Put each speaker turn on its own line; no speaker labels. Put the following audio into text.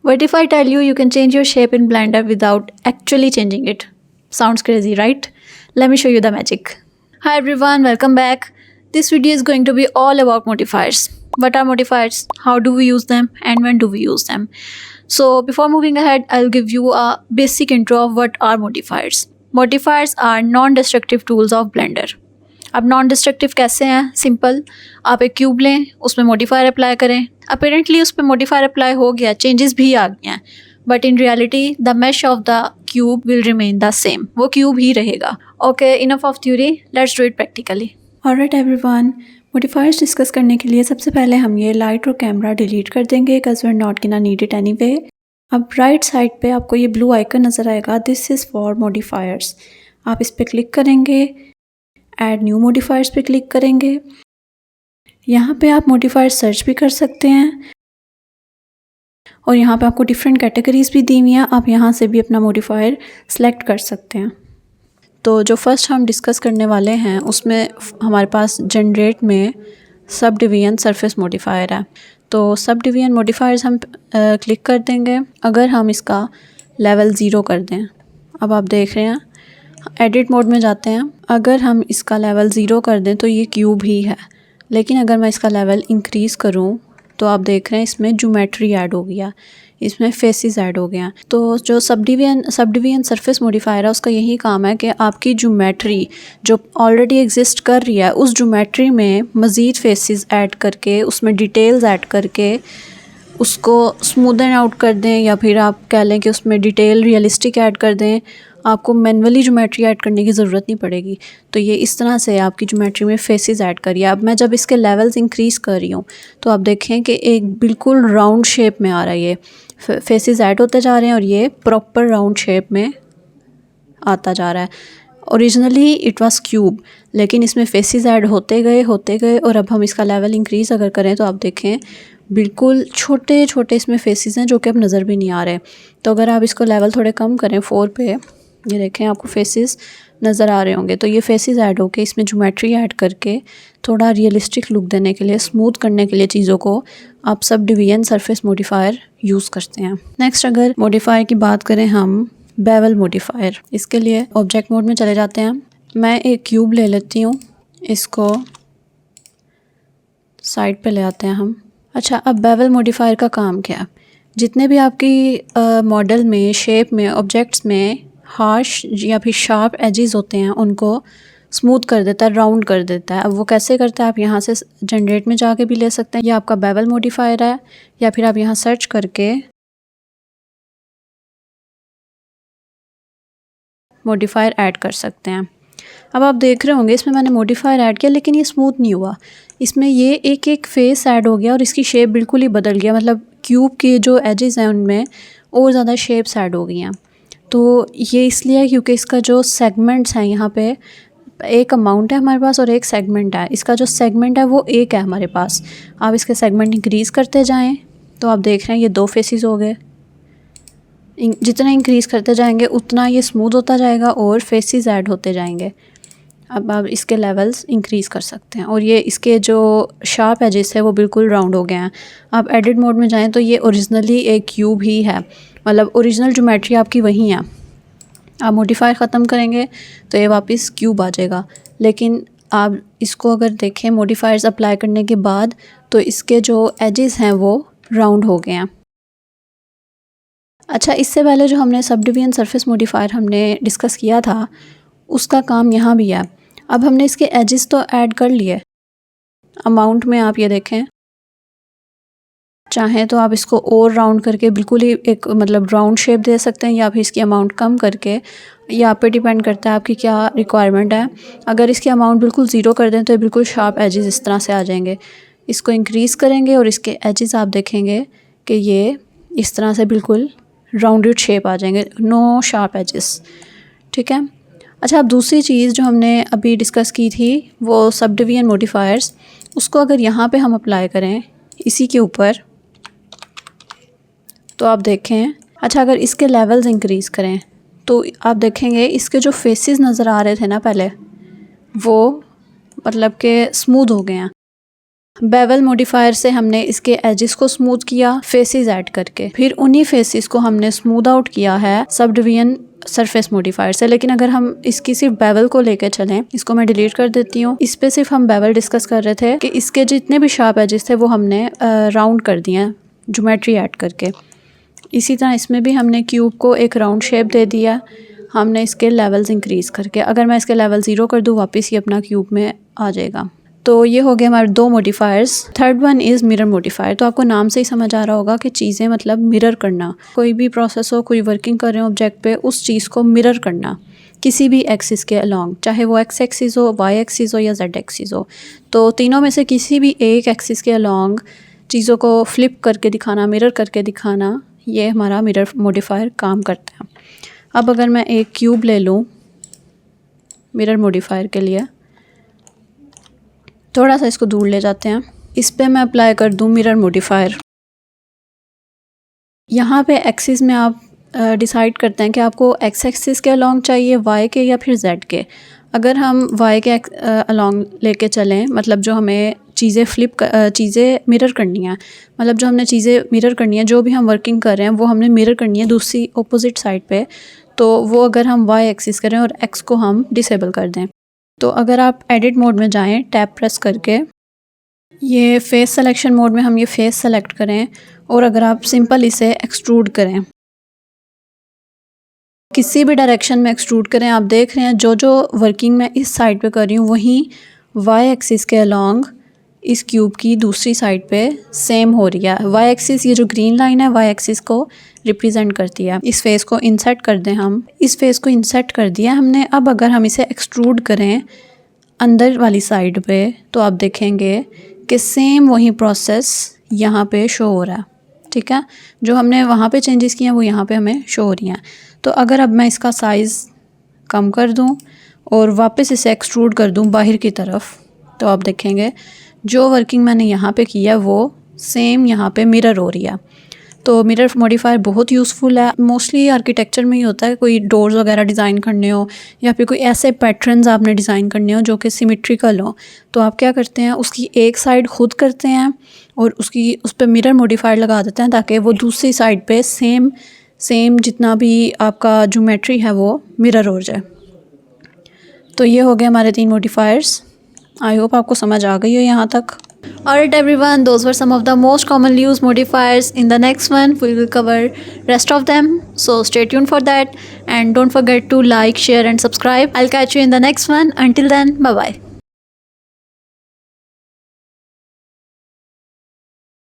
What if I tell you you can change your shape in Blender without actually changing it? Sounds crazy, right? Let me show you the magic. Hi everyone, welcome back. This video is going to be all about modifiers. What are modifiers? How do we use them? And when do we use them? So before moving ahead, I'll give you a basic intro of what are modifiers. Modifiers are non-destructive tools of Blender. अब non destructive कैसे हैं? Simple, आप एक cube लें, उसमें modifier apply करें. Apparently उस पर मॉडिफायर अप्लाई हो गया, चेंजेस भी आ गए हैं, but in reality the mash of the cube will remain the same. वो क्यूब ही रहेगा. Okay, enough of theory, let's do it practically. Alright everyone, modifiers discuss करने के लिए सबसे पहले हम ये लाइट और कैमरा डिलीट कर देंगे because we are not gonna need it anyway. अब राइट साइड पे आपको ये ब्लू आइकन नज़र आएगा, दिस इज़ फॉर मॉडिफायर्स. आप इस पर क्लिक करेंगे, ऐड न्यू मॉडिफायर्स पे क्लिक करेंगे. यहाँ पे आप मॉडिफायर सर्च भी कर सकते हैं और यहाँ पे आपको डिफरेंट कैटेगरीज भी दी हुई हैं. आप यहाँ से भी अपना मॉडिफायर सेलेक्ट कर सकते हैं. तो जो फर्स्ट हम डिस्कस करने वाले हैं उसमें हमारे पास जनरेट में सब डिवीजन सरफेस मॉडिफायर है. तो सब डिवीजन मॉडिफायर्स हम क्लिक कर देंगे. अगर हम इसका लेवल 0 कर दें, अब आप देख रहे हैं एडिट मोड में जाते हैं. अगर हम इसका लेवल 0 कर दें तो ये क्यूब ही है, लेकिन अगर मैं इसका लेवल इंक्रीज़ करूं तो आप देख रहे हैं इसमें ज्योमेट्री ऐड हो गया, इसमें फेसेस ऐड हो गया. तो जो सब डिवीजन सरफेस मॉडिफायर है उसका यही काम है कि आपकी ज्योमेट्री जो ऑलरेडी एग्जिस्ट कर रही है उस ज्योमेट्री में मज़ीद फेसेस ऐड करके, उसमें डिटेल्स ऐड करके उसको स्मूदन आउट कर दें, या फिर आप कह लें कि उसमें डिटेल रियलिस्टिक ऐड कर दें. आपको मैनुअली ज्योमेट्री ऐड करने की ज़रूरत नहीं पड़ेगी. तो ये इस तरह से आपकी ज्योमेट्री में फेसेस ऐड करिए. अब मैं जब इसके लेवल्स इंक्रीज़ कर रही हूँ तो आप देखें कि एक बिल्कुल राउंड शेप में आ रहा है, ये फेसेस ऐड होते जा रहे हैं और ये प्रॉपर राउंड शेप में आता जा रहा है. ओरिजिनली इट वाज क्यूब, लेकिन इसमें फेसेस ऐड होते गए और अब हम इसका लेवल इंक्रीज़ अगर करें तो आप देखें बिल्कुल छोटे छोटे इसमें फेसेस हैं जो कि अब नज़र भी नहीं आ रहे. तो अगर आप इसको लेवल थोड़े कम करें 4 पे, ये देखें आपको फेसेस नज़र आ रहे होंगे. तो ये फेसेस ऐड होके इसमें ज्योमेट्री ऐड करके थोड़ा रियलिस्टिक लुक देने के लिए, स्मूथ करने के लिए चीज़ों को, आप sub division surface modifier use करते हैं. नेक्स्ट अगर मॉडिफायर की बात करें हम, बेवल मॉडिफायर. इसके लिए ऑब्जेक्ट मोड में चले जाते हैं. मैं एक क्यूब ले लेती हूँ, इसको साइड पे ले आते हैं हम. अच्छा, अब बेवल मॉडिफायर का काम क्या है? जितने भी आपकी मॉडल में, शेप में, ऑब्जेक्ट्स में हार्श या फिर शार्प एजेस होते हैं उनको स्मूथ कर देता है, राउंड कर देता है. अब वो कैसे करता है? आप यहाँ से जनरेट में जाके भी ले सकते हैं. ये आपका बेवल मॉडिफायर है, या फिर आप यहाँ सर्च करके मॉडिफायर ऐड कर सकते हैं. अब आप देख रहे होंगे इसमें मैंने मॉडिफायर ऐड किया लेकिन ये स्मूथ नहीं हुआ. इसमें ये एक एक फेस ऐड हो गया और इसकी शेप बिल्कुल ही बदल गया. मतलब क्यूब के जो एजेस हैं उनमें और ज़्यादा शेप्स ऐड हो गई हैं. तो ये इसलिए क्योंकि इसका जो सेगमेंट्स हैं, यहाँ पे एक अमाउंट है हमारे पास और एक सेगमेंट है. इसका जो सेगमेंट है वो एक है हमारे पास. आप इसके सेगमेंट इंक्रीज़ करते जाएँ तो आप देख रहे हैं ये 2 फेसेस हो गए. जितना इंक्रीज़ करते जाएंगे उतना ये स्मूथ होता जाएगा और फेसेस ऐड होते जाएंगे. अब आप इसके लेवल्स इंक्रीज़ कर सकते हैं और ये इसके जो शार्प एजेस है वो बिल्कुल राउंड हो गए हैं. आप एडिट मोड में जाएं तो ये ओरिजिनली एक क्यूब ही है, मतलब ओरिजिनल ज्योमेट्री आपकी वही है. आप मॉडिफायर ख़त्म करेंगे तो ये वापस क्यूब आ जाएगा. लेकिन आप इसको अगर देखें मॉडिफायर्स अप्लाई करने के बाद तो इसके जो एजेस हैं वो राउंड हो गए हैं. अच्छा, इससे पहले जो हमने सब डिवीजन सरफेस मॉडिफायर हमने डिस्कस किया था उसका काम यहाँ भी है. अब हमने इसके एजेस तो ऐड कर लिए. अमाउंट में आप ये देखें, चाहें तो आप इसको और राउंड करके बिल्कुल ही एक मतलब राउंड शेप दे सकते हैं, या फिर इसकी अमाउंट कम करके. ये आप पे डिपेंड करता है आपकी क्या रिक्वायरमेंट है. अगर इसकी अमाउंट बिल्कुल 0 कर दें तो ये बिल्कुल शार्प एजेस इस तरह से आ जाएंगे. इसको इंक्रीज़ करेंगे और इसके एजेस आप देखेंगे कि ये इस तरह से बिल्कुल राउंडेड शेप आ जाएंगे, नो शार्प एजेस. ठीक है. अच्छा, अब दूसरी चीज़ जो हमने अभी डिस्कस की थी वो सब डिवीजन मॉडिफायर्स, उसको अगर यहाँ पे हम अप्लाई करें इसी के ऊपर तो आप देखें. अच्छा, अगर इसके लेवल्स इंक्रीज़ करें तो आप देखेंगे इसके जो फेसेस नज़र आ रहे थे ना पहले, वो मतलब के स्मूथ हो गए हैं. बेवल मॉडिफायर से हमने इसके एजेस को स्मूथ किया फेसेस ऐड करके, फिर उन्हीं फेसेस को हमने स्मूथ आउट किया है सब डिवीजन सरफेस मॉडिफायर से। लेकिन अगर हम इसकी सिर्फ बेवल को लेकर चलें, इसको मैं डिलीट कर देती हूँ। इस पे सिर्फ हम बेवल डिस्कस कर रहे थे कि इसके जितने भी शार्प एजेस थे वो हमने राउंड कर दिए हैं ज्योमेट्री ऐड करके। इसी तरह इसमें भी हमने क्यूब को एक राउंड शेप दे दिया, हमने इसके लेवल्स इंक्रीज़ करके। अगर मैं इसके लेवल 0 कर दूँ वापस ये अपना क्यूब में आ जाएगा। तो ये हो गए हमारे 2 modifiers. Third one is mirror modifier. तो आपको नाम से ही समझ आ रहा होगा कि चीज़ें मतलब मिरर करना, कोई भी प्रोसेस हो, कोई वर्किंग कर रहे हो ऑब्जेक्ट पे, उस चीज़ को मिरर करना किसी भी एक्सिस के अलोंग, चाहे वो एक्स एक्सिस हो, वाई एक्सिस हो या जेड एक्सिस हो। तो तीनों में से किसी भी एक एक्सिस के अलोंग चीज़ों को फ्लिप करके दिखाना, मिरर करके दिखाना, ये हमारा मिरर मॉडिफायर काम करता है। अब अगर मैं एक क्यूब ले लूँ मिरर मॉडिफायर के लिए, थोड़ा सा इसको दूर ले जाते हैं, इस पे मैं अप्लाई कर दूँ मिरर मॉडिफायर। यहाँ पे एक्सिस में आप डिसाइड करते हैं कि आपको एक्स एक्सिस के अलोंग चाहिए, वाई के या फिर जेड के। अगर हम वाई के अलोंग लेके चलें, मतलब जो हमें चीज़ें मिरर करनी है, मतलब जो हमने चीज़ें मिरर करनी है, जो भी हम वर्किंग कर रहे हैं वो हमने मिरर करनी है दूसरी ऑपोजिट साइड पे, तो वो अगर हम वाई एक्सिस करें और एक्स को हम डिसेबल कर दें। तो अगर आप एडिट मोड में जाएं, टैब प्रेस करके ये फेस सिलेक्शन मोड में हम ये फेस सेलेक्ट करें, और अगर आप सिंपल इसे एक्सट्रूड करें, किसी भी डायरेक्शन में एक्सट्रूड करें, आप देख रहे हैं जो जो वर्किंग मैं इस साइड पे कर रही हूँ वहीं वाई एक्सिस के अलोंग इस क्यूब की दूसरी साइड पे सेम हो रही है। वाई एक्सिस, ये जो ग्रीन लाइन है वाई एक्सिस को रिप्रेजेंट करती है। इस फेस को इंसर्ट कर दें हम, इस फेस को इंसर्ट कर दिया हमने। अब अगर हम इसे एक्सट्रूड करें अंदर वाली साइड पे, तो आप देखेंगे कि सेम वही प्रोसेस यहाँ पे शो हो रहा है। ठीक है, जो हमने वहाँ पे चेंजेस किए हैं वो यहाँ पे हमें शो हो रही हैं। तो अगर अब मैं इसका साइज़ कम कर दूँ और वापस इसे एक्सट्रूड कर दूँ बाहर की तरफ, तो आप देखेंगे जो वर्किंग मैंने यहाँ पे किया वो सेम यहाँ पे मिरर हो रही है। तो मिरर मॉडिफायर बहुत यूज़फुल है, मोस्टली आर्किटेक्चर में ही होता है। कोई डोर्स वगैरह डिज़ाइन करने हो या फिर कोई ऐसे पैटर्न्स आपने डिज़ाइन करने हो जो कि सिमेट्रिकल हो, तो आप क्या करते हैं, उसकी एक साइड खुद करते हैं और उस पर मिरर मॉडिफायर लगा देते हैं ताकि वो दूसरी साइड पे सेम जितना भी आपका ज्योमेट्री है वो मिरर हो जाए। तो ये हो गए हमारे 3 मॉडिफायर्स। आई होप आपको समझ आ गई हो यहाँ तक। Alright everyone, those were some of the most commonly used modifiers. In the next one we will cover rest of them, so stay tuned for that, and don't forget to like, share and subscribe. I'll catch you in the next one. Until then, bye bye.